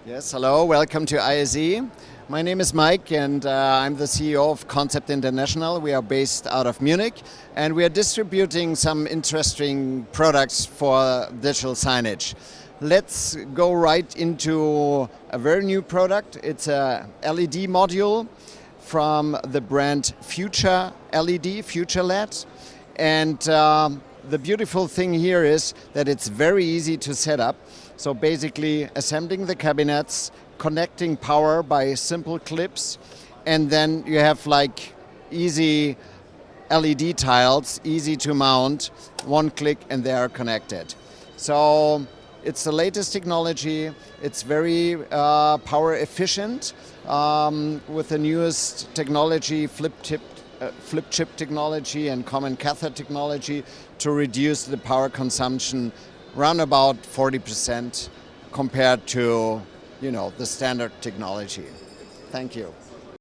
Yes, hello, welcome to ISE. My name is Mike and I'm the CEO of Concept International. We are based out of Munich and we are distributing some interesting products for digital signage. Let's go right into a very new product. It's a LED module from the brand Future LED, Future LED. And the beautiful thing here is that it's very easy to set up. So basically assembling the cabinets, connecting power by simple clips, and then you have like easy LED tiles, easy to mount, one click and they are connected. So it's the latest technology, it's very power efficient with the newest technology, flip chip technology and common cathode technology to reduce the power consumption around about 40% compared to, the standard technology. Thank you.